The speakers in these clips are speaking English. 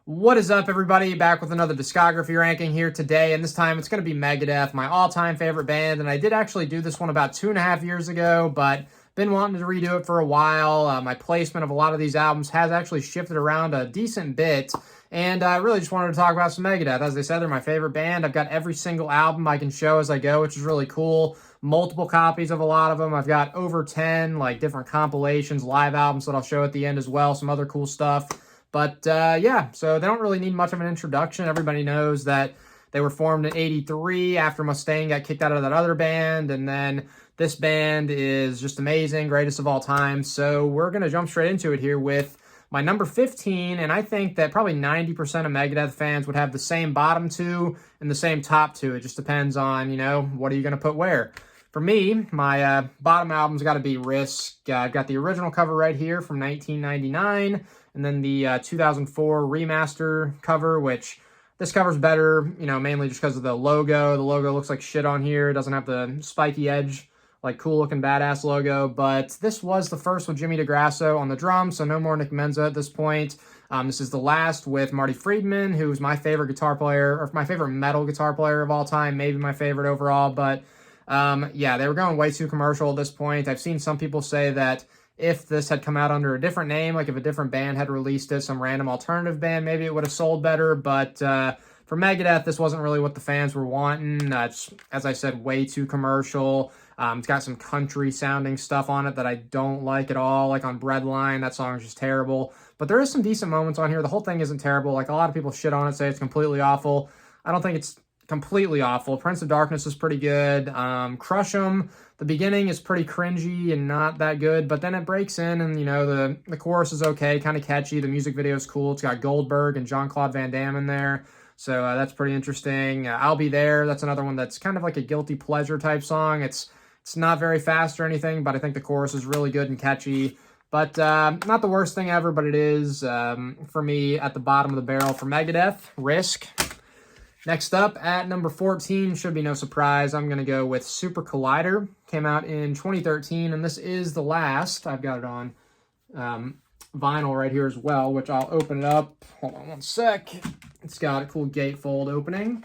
What is up, everybody? Back with another discography ranking here today, and this time it's going to be Megadeth, my all-time favorite band, and I did actually do this one about 2.5 years ago, but been wanting to redo it for a while. My placement of a lot of these albums has actually shifted around a decent bit, and I really just wanted to talk about some Megadeth. As I said, they're my favorite band. I've got every single album I can show as I go, which is really cool. Multiple copies of a lot of them. I've got over 10 different compilations, live albums that I'll show at the end as well, some other cool stuff. But yeah, so they don't really need much of an introduction. Everybody knows that they were formed in '83 after Mustaine got kicked out of that other band, and then this band is just amazing, greatest of all time. So we're going to jump straight into it here with my number 15, and I think that probably 90% of Megadeth fans would have the same bottom two and the same top two. It just depends on, what are you going to put where. For me, my bottom album's got to be Risk. I've got the original cover right here from 1999, and then the 2004 remaster cover, which this cover's better, mainly just because of the logo. The logo looks like shit on here. It doesn't have the spiky edge, cool-looking badass logo. But this was the first with Jimmy DeGrasso on the drums, so no more Nick Menza at this point. This is the last with Marty Friedman, who's my favorite guitar player, or my favorite metal guitar player of all time, maybe my favorite overall, but yeah, they were going way too commercial at this point. I've seen some people say that if this had come out under a different name, if a different band had released it, some random alternative band, maybe it would have sold better. But for Megadeth, this wasn't really what the fans were wanting. It's, as I said, way too commercial. It's got some country-sounding stuff on it that I don't like at all, on Breadline. That song is just terrible. But there is some decent moments on here. The whole thing isn't terrible. A lot of people shit on it, say it's completely awful. I don't think it's completely awful. Prince of Darkness is pretty good. Crush 'Em, the beginning is pretty cringy and not that good, but then it breaks in and, the chorus is okay, kind of catchy. The music video is cool. It's got Goldberg and Jean-Claude Van Damme in there, so that's pretty interesting. I'll Be There, that's another one that's kind of like a guilty pleasure type song. It's not very fast or anything, but I think the chorus is really good and catchy. But not the worst thing ever, but it is, for me, at the bottom of the barrel for Megadeth, Risk. Next up, at number 14, should be no surprise, I'm going to go with Super Collider. Came out in 2013, and this is the last. I've got it on vinyl right here as well, which I'll open it up. Hold on one sec. It's got a cool gatefold opening.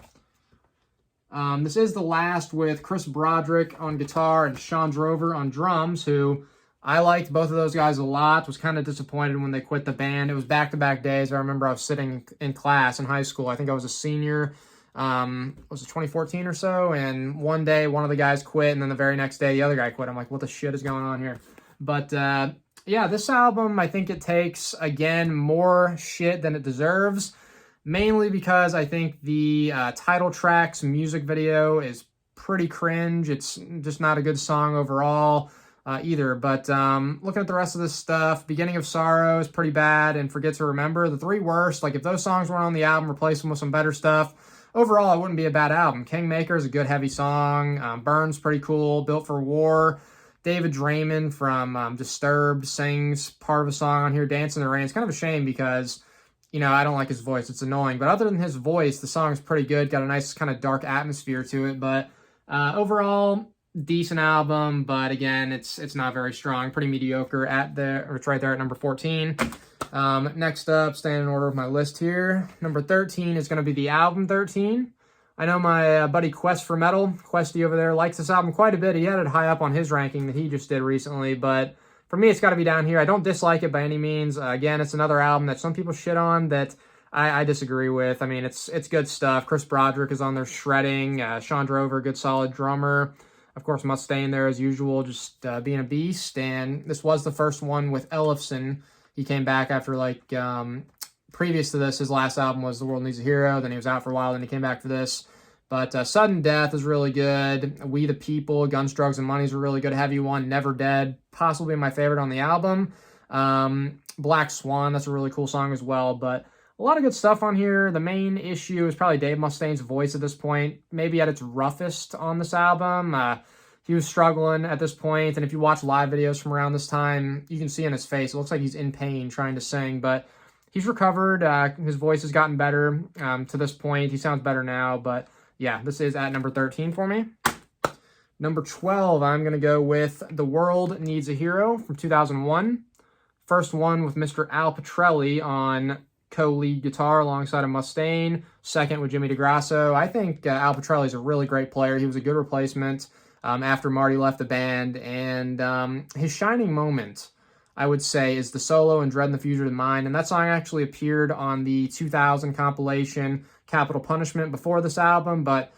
This is the last with Chris Broderick on guitar and Sean Drover on drums, who I liked both of those guys a lot. Was kind of disappointed when they quit the band. It was back-to-back days. I remember I was sitting in class in high school. I think I was a senior. Was it 2014 or so? And one day, one of the guys quit, and then the very next day, the other guy quit. I'm like, what the shit is going on here? But yeah, this album, I think it takes, again, more shit than it deserves. Mainly because I think the title track's music video is pretty cringe. It's just not a good song overall. Either, but looking at the rest of this stuff, Beginning of Sorrow is pretty bad, and Forget to Remember, the three worst. If those songs weren't on the album, replace them with some better stuff. Overall, it wouldn't be a bad album. Kingmaker is a good heavy song. Burn's pretty cool. Built for War. David Draymond from Disturbed sings part of a song on here. Dance in the Rain. It's kind of a shame because, I don't like his voice. It's annoying, but other than his voice, the song's pretty good. Got a nice kind of dark atmosphere to it, but overall, decent album, but again, it's not very strong. Pretty mediocre it's right there at number 14. Next up, staying in order of my list here, number 13 is going to be the album 13. I know my buddy Quest for Metal, Questy over there, likes this album quite a bit. He had it high up on his ranking that he just did recently, but for me, it's got to be down here. I don't dislike it by any means. Again, it's another album that some people shit on that I disagree with. I mean, it's good stuff. Chris Broderick is on there shredding. Sean Drover, good solid drummer. Of course, Mustaine there as usual, just being a beast. And this was the first one with Ellefson. He came back after, previous to this, his last album was The World Needs a Hero. Then he was out for a while, then he came back for this. But Sudden Death is really good. We the People, Guns, Drugs, and Money is a really good heavy one. Never Dead, possibly my favorite on the album. Black Swan, that's a really cool song as well. But a lot of good stuff on here. The main issue is probably Dave Mustaine's voice at this point. Maybe at its roughest on this album. He was struggling at this point, and if you watch live videos from around this time, you can see in his face, it looks like he's in pain trying to sing, but he's recovered. His voice has gotten better to this point. He sounds better now, but yeah, this is at number 13 for me. Number 12, I'm going to go with The World Needs a Hero from 2001. First one with Mr. Al Pitrelli on co-lead guitar alongside of Mustaine, second with Jimmy DeGrasso. I think Al Pitrelli's a really great player. He was a good replacement after Marty left the band, and his shining moment, I would say, is the solo in Dread and the Fugitive Mind, and that song actually appeared on the 2000 compilation Capital Punishment before this album, but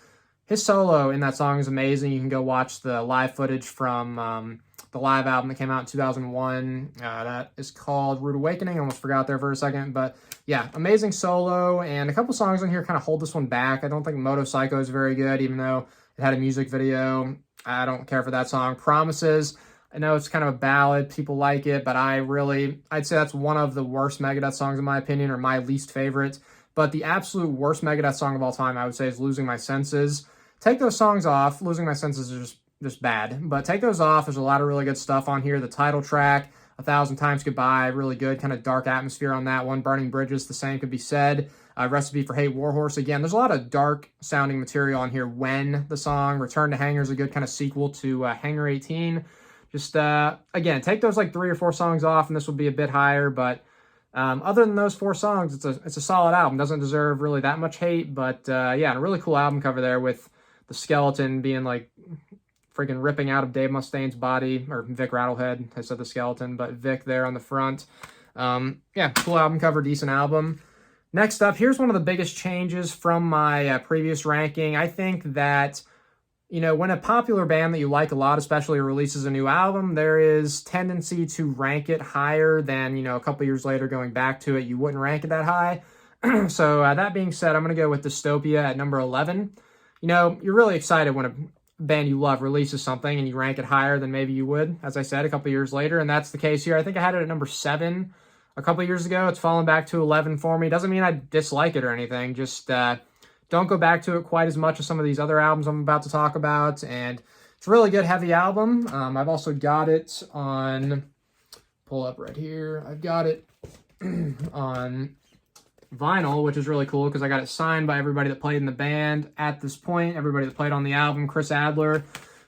his solo in that song is amazing. You can go watch the live footage from the live album that came out in 2001. That is called Rude Awakening. I almost forgot there for a second, but yeah, amazing solo, and a couple songs on here kind of hold this one back. I don't think Moto Psycho is very good, even though it had a music video. I don't care for that song. Promises, I know it's kind of a ballad, people like it, but I'd say that's one of the worst Megadeth songs in my opinion, or my least favorite. But the absolute worst Megadeth song of all time, I would say, is Losing My Senses. Take those songs off. Losing My Senses is just bad, but take those off. There's a lot of really good stuff on here. The title track, 1,000 Times Goodbye, really good, kind of dark atmosphere on that one. Burning Bridges, the same could be said. Recipe for Hate, Warhorse, again, there's a lot of dark sounding material on here. When, the song, Return to Hangar is a good kind of sequel to Hangar 18. Just, again, take those like 3 or 4 songs off and this will be a bit higher, but other than those 4 songs, it's a solid album. Doesn't deserve really that much hate, but yeah, a really cool album cover there with the skeleton being like freaking ripping out of Dave Mustaine's body, or Vic Rattlehead, I said the skeleton, but Vic there on the front. Yeah, cool album cover, decent album. Next up, here's one of the biggest changes from my previous ranking. I think that, you know, when a popular band that you like a lot, especially releases a new album, there is tendency to rank it higher than, you know, a couple years later going back to it, you wouldn't rank it that high. So that being said, I'm going to go with Dystopia at number 11. You know, you're really excited when a band you love releases something and you rank it higher than maybe you would, as I said, a couple years later, and that's the case here. I think I had it at number 7 a couple years ago. It's fallen back to 11 for me. Doesn't mean I dislike it or anything, just don't go back to it quite as much as some of these other albums I'm about to talk about, and it's a really good, heavy album. I've also got it on, pull up right here, I've got it on vinyl, which is really cool because I got it signed by everybody that played in the band at this point, everybody that played on the album. Chris Adler,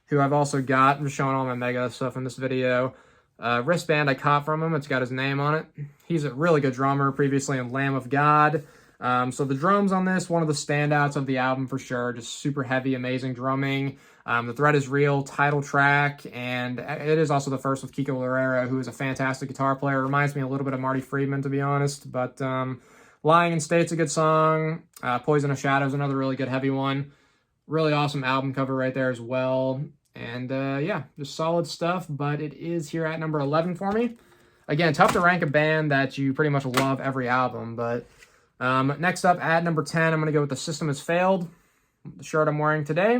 who I've also got, I'm just showing all my Megadeth stuff in this video. Wristband I caught from him, it's got his name on it. He's a really good drummer, previously in Lamb of God. So the drums on this, one of the standouts of the album for sure, just super heavy, amazing drumming. The Threat is Real, title track, and it is also the first with Kiko Loureiro, who is a fantastic guitar player. Reminds me a little bit of Marty Friedman, to be honest, but Lying in State's a good song. Poison of Shadow's another really good heavy one. Really awesome album cover right there as well. And yeah, just solid stuff, but it is here at number 11 for me. Again, tough to rank a band that you pretty much love every album, but next up at number 10, I'm going to go with The System Has Failed, the shirt I'm wearing today.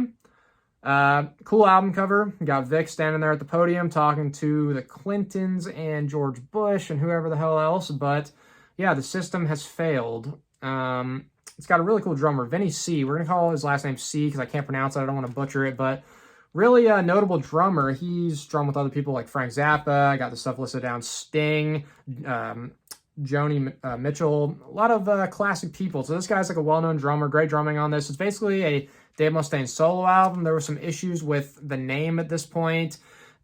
Cool album cover. You got Vic standing there at the podium talking to the Clintons and George Bush and whoever the hell else, but yeah, The System Has Failed. It's got a really cool drummer, Vinny C. We're going to call his last name C because I can't pronounce it. I don't want to butcher it, but really a notable drummer. He's drummed with other people like Frank Zappa. I got the stuff listed down. Sting, Joni Mitchell, a lot of classic people. So this guy's like a well-known drummer, great drumming on this. It's basically a Dave Mustaine solo album. There were some issues with the name at this point.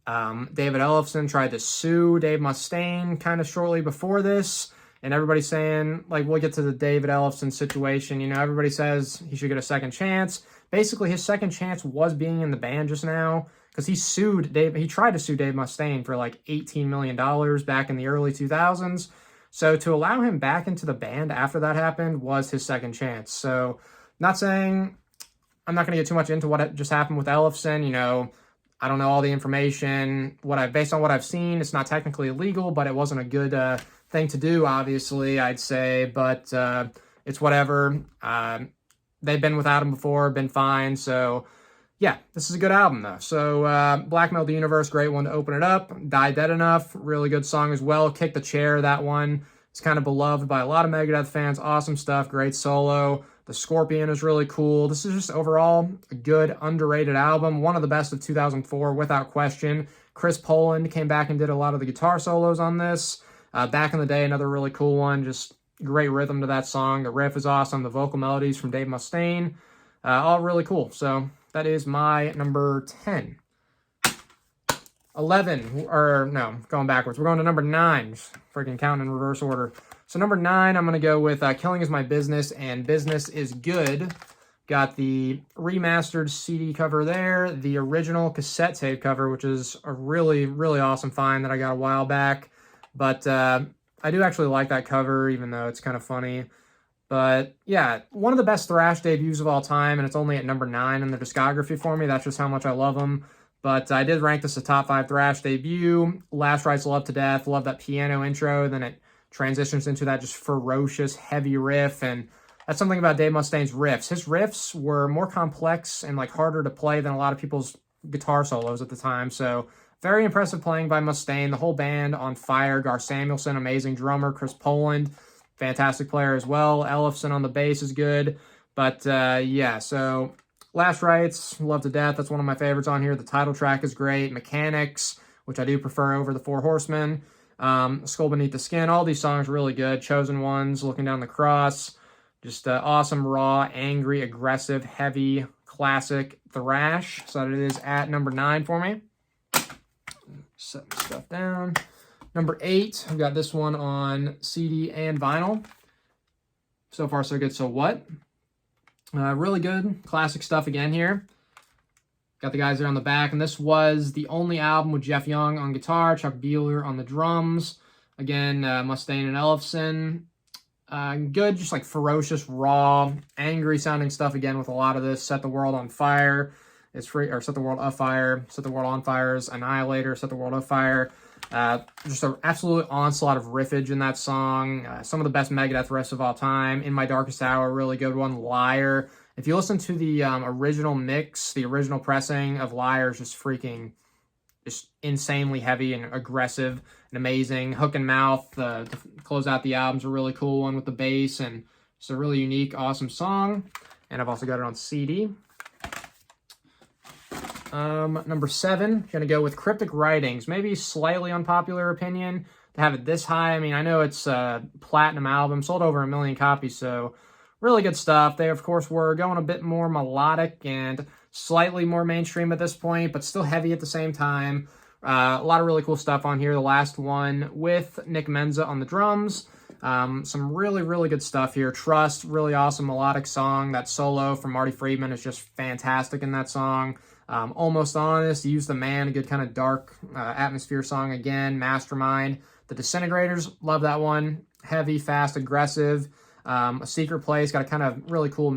David Ellefson tried to sue Dave Mustaine kind of shortly before this. And everybody's saying, like, we'll get to the David Ellefson situation. You know, everybody says he should get a second chance. Basically, his second chance was being in the band just now because he tried to sue Dave Mustaine for like $18 million back in the early 2000s. So to allow him back into the band after that happened was his second chance. So not saying, I'm not going to get too much into what just happened with Ellefson. You know, I don't know all the information. Based on what I've seen, it's not technically illegal, but it wasn't a good thing to do, obviously, I'd say, but it's whatever. They've been without him before, been fine, so yeah, this is a good album, though. So Blackmail the Universe, great one to open it up. Die Dead Enough, really good song as well. Kick the Chair, that one is kind of beloved by a lot of Megadeth fans. Awesome stuff, great solo. The Scorpion is really cool. This is just overall a good, underrated album. One of the best of 2004, without question. Chris Poland came back and did a lot of the guitar solos on this. Back in the day, another really cool one. Just great rhythm to that song. The riff is awesome. The vocal melodies from Dave Mustaine. All really cool. So that is my number 10. 11, or no, going backwards. We're going to number 9. Freaking counting in reverse order. So number 9, I'm going to go with Killing Is My Business and Business Is Good. Got the remastered CD cover there, the original cassette tape cover, which is a really, really awesome find that I got a while back. But I do actually like that cover, even though it's kind of funny. But yeah, one of the best thrash debuts of all time, and it's only at number 9 in the discography for me. That's just how much I love them. But I did rank this a top 5 thrash debut. Last Rites Love to Death. Love that piano intro. Then it transitions into that just ferocious, heavy riff. And that's something about Dave Mustaine's riffs. His riffs were more complex and like harder to play than a lot of people's guitar solos at the time. So very impressive playing by Mustaine. The whole band on fire. Gar Samuelson, amazing drummer. Chris Poland, fantastic player as well. Ellefson on the bass is good. But yeah, so Last Rites, Love to Death, that's one of my favorites on here. The title track is great. Mechanics, which I do prefer over the Four Horsemen. Skull Beneath the Skin, all these songs really good. Chosen Ones, Looking Down the Cross. Just awesome, raw, angry, aggressive, heavy, classic thrash. So that it is at number 9 for me. Set my stuff down. Number 8, I've got this one on CD and vinyl. So far, so good. So What? Really good, classic stuff again here. Got the guys there on the back, and this was the only album with Jeff Young on guitar, Chuck Beeler on the drums. Again, Mustaine and Ellefson. Good, just like ferocious, raw, angry sounding stuff again with a lot of this. Set the World on Fire. It's free, or Set the World Afire. Set the World on Fire's Annihilator. Set the World Afire. Just an absolute onslaught of riffage in that song. Some of the best Megadeth riffs of all time. In My Darkest Hour, really good one. Liar. If you listen to the original mix, the original pressing of Liar is just insanely heavy and aggressive and amazing. Hook and Mouth to close out the album's a really cool one with the bass, and it's a really unique, awesome song. And I've also got it on CD. Number 7, gonna go with Cryptic Writings. Maybe slightly unpopular opinion to have it this high. I mean, I know it's a platinum album, sold over 1 million copies, so really good stuff. They, of course, were going a bit more melodic and slightly more mainstream at this point, but still heavy at the same time. A lot of really cool stuff on here. The last one with Nick Menza on the drums. Some really, really good stuff here. Trust, really awesome melodic song. That solo from Marty Friedman is just fantastic in that song. Almost Honest, Use the Man, a good kind of dark atmosphere song again. Mastermind, The Disintegrators, love that one. Heavy, fast, aggressive. A Secret Place, got a kind of really cool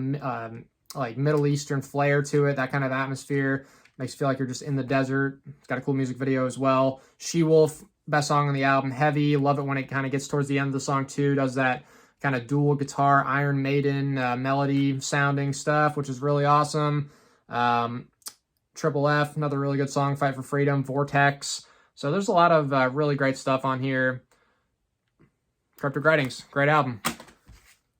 like Middle Eastern flair to it, that kind of atmosphere. Makes you feel like you're just in the desert. It's got a cool music video as well. She-Wolf, best song on the album. Heavy, love it when it kind of gets towards the end of the song too. Does that kind of dual guitar, Iron Maiden melody sounding stuff, which is really awesome. Triple F, another really good song, Fight for Freedom. Vortex. So there's a lot of really great stuff on here. Cryptic Writings, great album.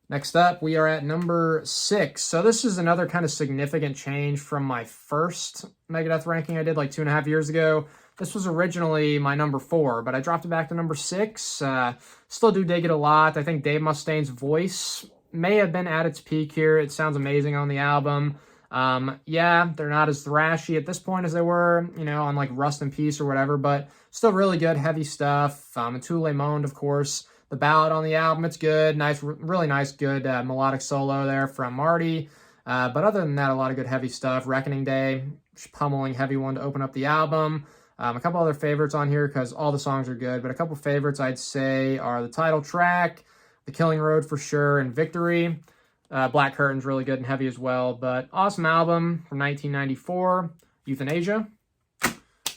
Next up, we are at number 6. So this is another kind of significant change from my first Megadeth ranking I did like 2.5 years ago. This was originally my number 4, but I dropped it back to number 6. Still do dig it a lot. I think Dave Mustaine's voice may have been at its peak here. It sounds amazing on the album. Yeah, they're not as thrashy at this point as they were, you know, on like Rust in Peace or whatever, but still really good, heavy stuff. Tout Le Monde, of course. The ballad on the album, it's good. Nice, really nice, good melodic solo there from Marty. But other than that, a lot of good heavy stuff. Reckoning Day, pummeling heavy one to open up the album. A couple other favorites on here because all the songs are good, but a couple favorites I'd say are the title track, The Killing Road for sure, and Victory. Black Curtain's really good and heavy as well, but awesome album from 1994, Euthanasia,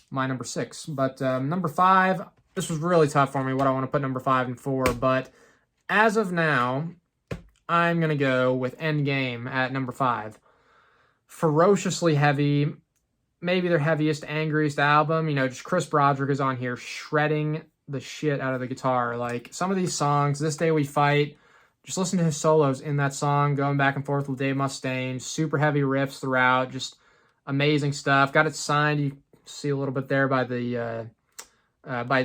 my number 6. But number 5, this was really tough for me, what I want to put number 5 and 4, but as of now, I'm going to go with Endgame at number 5. Ferociously heavy, maybe their heaviest, angriest album. You know, just Chris Broderick is on here shredding the shit out of the guitar. Like, some of these songs, This Day We Fight, just listen to his solos in that song, going back and forth with Dave Mustaine. Super heavy riffs throughout, just amazing stuff. Got it signed, you see a little bit there by the...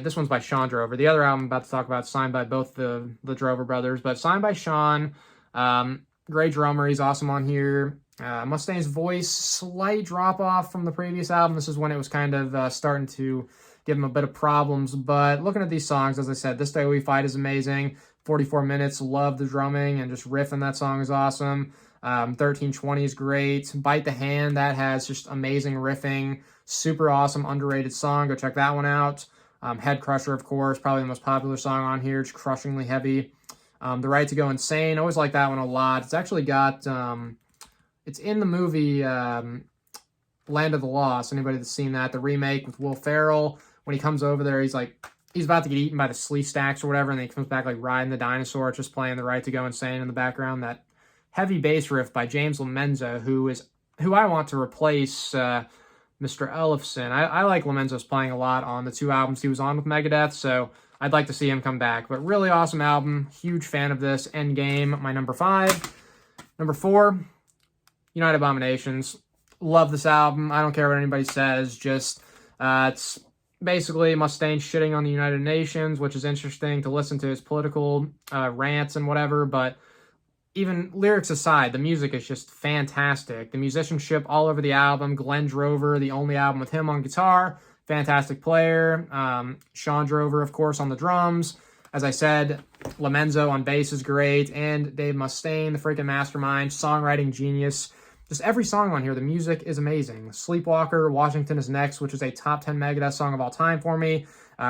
this one's by Sean Drover. The other album I'm about to talk about, signed by both the Drover brothers, but signed by Sean. Great drummer, he's awesome on here. Mustaine's voice, slight drop off from the previous album. This is when it was kind of starting to give him a bit of problems, but looking at these songs, as I said, This Day We Fight is amazing. 44 minutes. Love the drumming and just riff in that song is awesome. 1320 is great. Bite the Hand, that has just amazing riffing. Super awesome, underrated song. Go check that one out. Head Crusher, of course, probably the most popular song on here. It's crushingly heavy. The Right to Go Insane, always like that one a lot. It's actually got, it's in the movie Land of the Lost. Anybody that's seen that, the remake with Will Ferrell, when he comes over there, he's about to get eaten by the Sleeve Stacks or whatever, and then he comes back like riding the dinosaur, just playing The Right to Go Insane in the background. That heavy bass riff by James Lomenzo, who I want to replace Mr. Ellefson. I like Lomenzo's playing a lot on the 2 albums he was on with Megadeth, so I'd like to see him come back. But really awesome album. Huge fan of this. Endgame, my number 5. Number 4, United Abominations. Love this album. I don't care what anybody says. Just, it's basically Mustaine shitting on the United Nations, which is interesting to listen to his political rants and whatever, but even lyrics aside, the music is just fantastic. The musicianship all over the album. Glenn Drover, the only album with him on guitar, fantastic player. Sean Drover, of course, on the drums. As I said, Lomenzo on bass is great, and Dave Mustaine, the freaking mastermind, songwriting genius. Just every song on here, the music is amazing. Sleepwalker Washington is next, which is a top 10 Megadeth song of all time for me.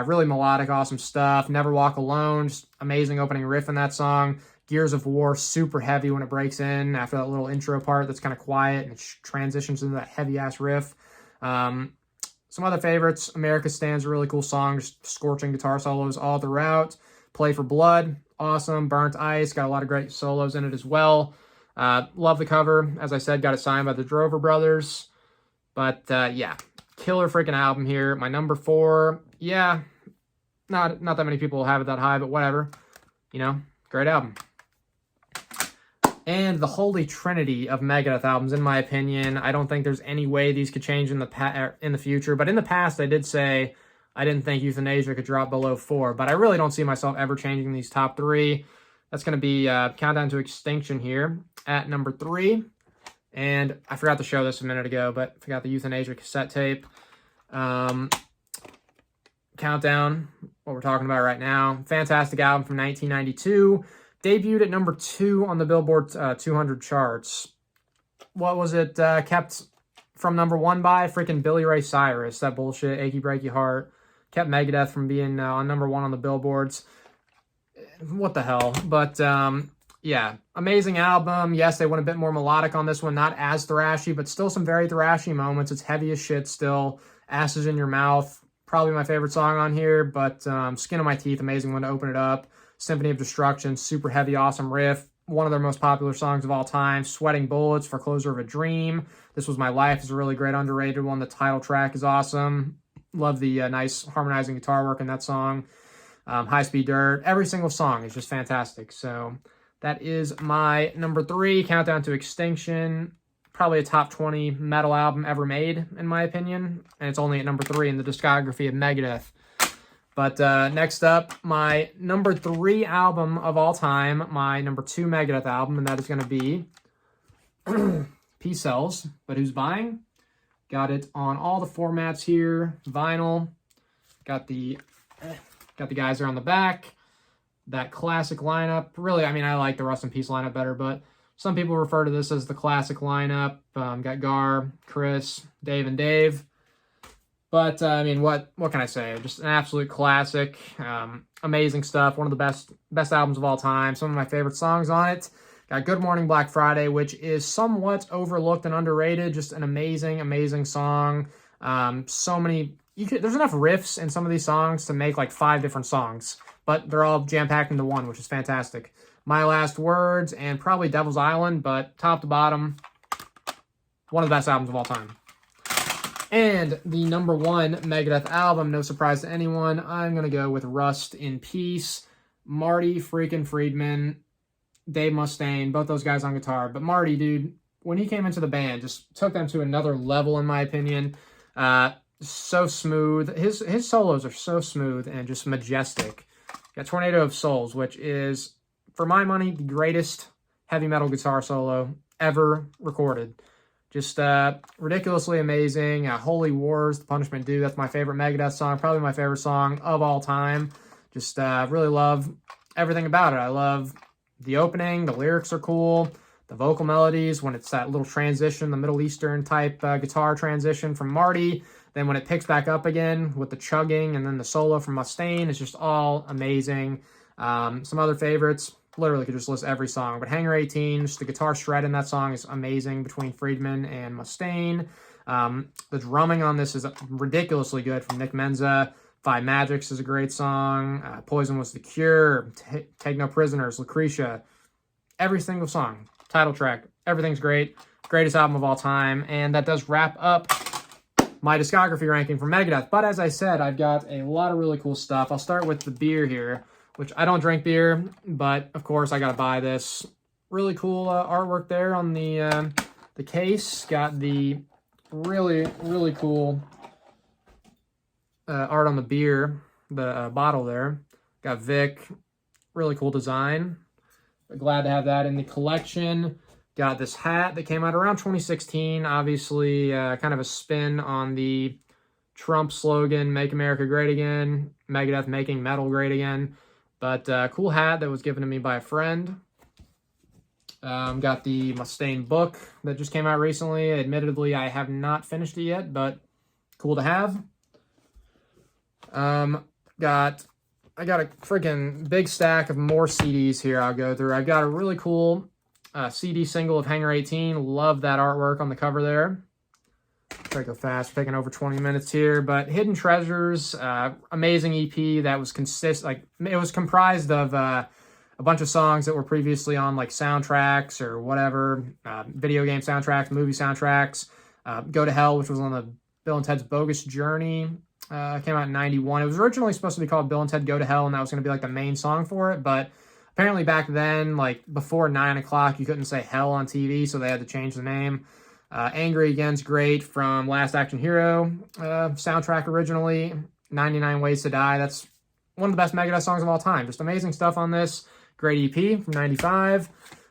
Really melodic, awesome stuff. Never Walk Alone, just amazing opening riff in that song. Gears of War, super heavy when it breaks in after that little intro part that's kind of quiet and it transitions into that heavy-ass riff. Some other favorites, America Stands, a really cool song, just scorching guitar solos all throughout. Play for Blood, awesome. Burnt Ice, got a lot of great solos in it as well. Love the cover. As I said, got it signed by the Drover brothers. But, yeah, killer freaking album here. My number 4, yeah, not that many people have it that high, but whatever. You know, great album. And the holy trinity of Megadeth albums, in my opinion. I don't think there's any way these could change in the future. But in the past, I did say I didn't think Euthanasia could drop below 4. But I really don't see myself ever changing these top 3. That's going to be Countdown to Extinction here at number 3. And I forgot to show this a minute ago, but I forgot the Euthanasia cassette tape. Countdown, what we're talking about right now. Fantastic album from 1992. Debuted at number 2 on the Billboard 200 charts. What was it kept from number 1 by? Freaking Billy Ray Cyrus. That bullshit, Achy Breaky Heart. Kept Megadeth from being on number 1 on the Billboards. What the hell? But, yeah, amazing album. Yes, they went a bit more melodic on this one. Not as thrashy, but still some very thrashy moments. It's heavy as shit still. Asses in Your Mouth. Probably my favorite song on here, but Skin on My Teeth, amazing one to open it up. Symphony of Destruction, super heavy, awesome riff. One of their most popular songs of all time. Sweating Bullets, For Closer of a Dream. This Was My Life is a really great underrated one. The title track is awesome. Love the nice harmonizing guitar work in that song. High Speed Dirt. Every single song is just fantastic. So that is my number 3, Countdown to Extinction. Probably a top 20 metal album ever made, in my opinion. And it's only at number 3 in the discography of Megadeth. But next up, my number 3 album of all time, my number 2 Megadeth album, and that is going to be Peace Sells, But Who's Buying? Got it on all the formats here, vinyl. Got the guys there on the back. That classic lineup. Really, I mean, I like the Rust in Peace lineup better, but some people refer to this as the classic lineup. Got Gar, Chris, Dave, and Dave. But, I mean, what can I say? Just an absolute classic. Amazing stuff. One of the best albums of all time. Some of my favorite songs on it. Got Good Morning Black Friday, which is somewhat overlooked and underrated. Just an amazing, amazing song. So many... there's enough riffs in some of these songs to make like 5 different songs. But they're all jam-packed into one, which is fantastic. My Last Words and probably Devil's Island, but top to bottom, one of the best albums of all time. And the number 1 Megadeth album, no surprise to anyone, I'm going to go with Rust in Peace. Marty freaking Friedman, Dave Mustaine, both those guys on guitar. But Marty, dude, when he came into the band, just took them to another level, in my opinion. So smooth. His solos are so smooth and just majestic. Got Tornado of Souls, which is, for my money, the greatest heavy metal guitar solo ever recorded. Just ridiculously amazing. Holy Wars, The Punishment Due. That's my favorite Megadeth song. Probably my favorite song of all time. Just really love everything about it. I love the opening. The lyrics are cool. The vocal melodies, when it's that little transition, the Middle Eastern type guitar transition from Marty. Then when it picks back up again with the chugging and then the solo from Mustaine, it's just all amazing. Some other favorites, literally could just list every song. But Hangar 18, just the guitar shred in that song is amazing between Friedman and Mustaine. The drumming on this is ridiculously good from Nick Menza. Five Magics is a great song. Poison Was the Cure. Take No Prisoners. Lucretia. Every single song. Title track. Everything's great. Greatest album of all time. And that does wrap up my discography ranking for Megadeth. But as I said, I've got a lot of really cool stuff. I'll start with the beer here, which I don't drink beer, but of course I got to buy this. Really cool artwork there on the case. Got the really, really cool art on the beer, the bottle there. Got Vic, really cool design. Glad to have that in the collection. Got this hat that came out around 2016. Obviously, kind of a spin on the Trump slogan, Make America Great Again. Megadeth making metal great again. But cool hat that was given to me by a friend. Got the Mustaine book that just came out recently. Admittedly, I have not finished it yet, but cool to have. I got a freaking big stack of more CDs here I'll go through. I've got a really cool CD single of Hangar 18. Love that artwork on the cover there. Try to go fast, we're taking over 20 minutes here. But Hidden Treasures, amazing EP that was it was comprised of a bunch of songs that were previously on like soundtracks or whatever, video game soundtracks, movie soundtracks. Go to Hell, which was on the Bill and Ted's Bogus Journey. Came out in 91. It was originally supposed to be called Bill and Ted Go to Hell, and that was going to be like the main song for it. But apparently back then, like before 9 o'clock, you couldn't say hell on TV, so they had to change the name. Angry Again's great from Last Action Hero soundtrack originally. 99 Ways to Die. That's one of the best Megadeth songs of all time. Just amazing stuff on this. Great EP from 95.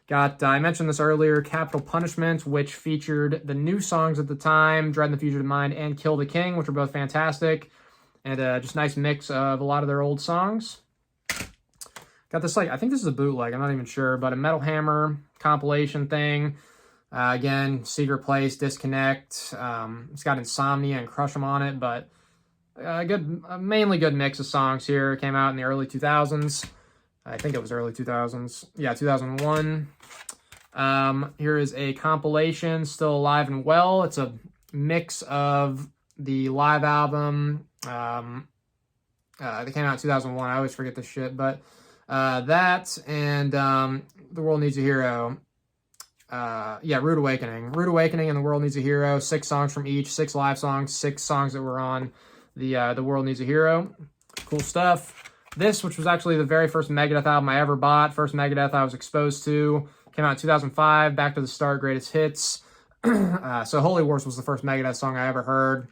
Got, I mentioned this earlier, Capital Punishment, which featured the new songs at the time, Dread and the Fugitive Mind and Kill the King, which were both fantastic. And just a nice mix of a lot of their old songs. Got this, I think this is a bootleg, I'm not even sure, but a Metal Hammer compilation thing. Again, Secret Place, Disconnect. It's got Insomnia and Crush 'Em on it, but mainly good mix of songs here. It came out in the early 2000s. I think it was early 2000s. Yeah, 2001. Here is a compilation, Still Alive and Well. It's a mix of the live album. They came out in 2001. I always forget this shit. But that and The World Needs a Hero. Rude Awakening. Rude Awakening and The World Needs a Hero. 6 songs from each. 6 live songs. 6 songs that were on the World Needs a Hero. Cool stuff. This, which was actually the very first Megadeth album I ever bought, first Megadeth I was exposed to, came out in 2005, Back to the Start, Greatest Hits. So Holy Wars was the first Megadeth song I ever heard.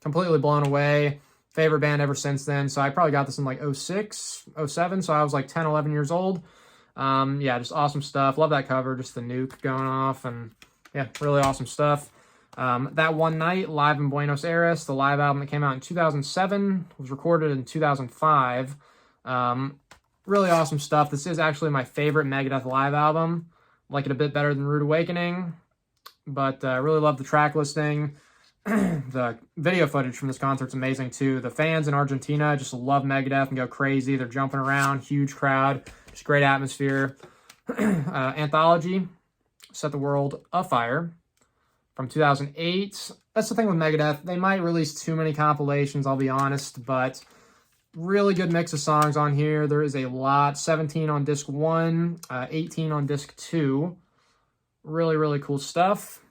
Completely blown away. Favorite band ever since then. So I probably got this in like 06, 07, so I was like 10, 11 years old. Just awesome stuff. Love that cover, just the nuke going off, and yeah, really awesome stuff. That One Night, live in Buenos Aires, the live album that came out in 2007, was recorded in 2005. Really awesome stuff. This is actually my favorite Megadeth live album. Like it a bit better than Rude Awakening, but really love the track listing. The video footage from this concert's amazing too. The fans in Argentina just love Megadeth and go crazy. They're jumping around, huge crowd, just great atmosphere. Anthology, Set the World Afire. From 2008. That's the thing with Megadeth. They might release too many compilations, I'll be honest, but really good mix of songs on here. There is a lot. 17 on disc 1, 18 on disc 2. Really, really cool stuff.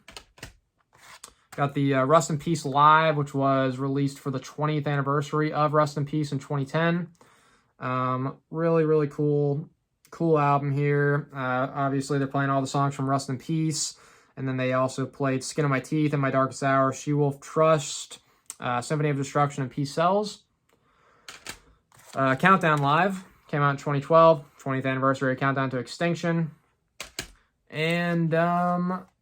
Got the Rust in Peace Live, which was released for the 20th anniversary of Rust in Peace in 2010. Really, really cool album here. Obviously, they're playing all the songs from Rust in Peace. And then they also played Skin of My Teeth, In My Darkest Hour, She-Wolf Trust, Symphony of Destruction, and Peace Sells. Countdown Live came out in 2012, 20th anniversary of Countdown to Extinction. And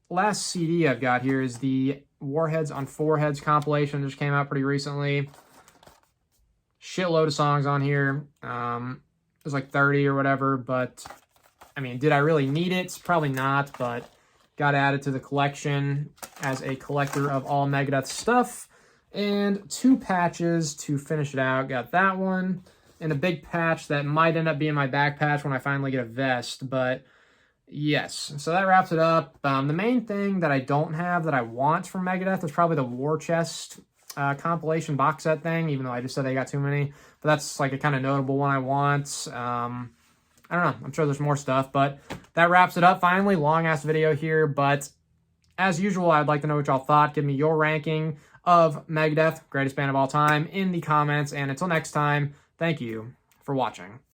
last CD I've got here is the Warheads on Foreheads compilation. Just came out pretty recently. Shitload of songs on here. was like 30 or whatever, but I mean, did I really need it? Probably not, but got added to the collection as a collector of all Megadeth stuff. And 2 patches to finish it out. Got that one, and a big patch that might end up being my back patch when I finally get a vest, but yes. So that wraps it up. The main thing that I don't have that I want from Megadeth is probably the War Chest compilation box set thing, even though I just said they got too many. But that's like a kind of notable one I want. I don't know. I'm sure there's more stuff, but that wraps it up finally. Long-ass video here, but as usual, I'd like to know what y'all thought. Give me your ranking of Megadeth, greatest band of all time, in the comments. And until next time, thank you for watching.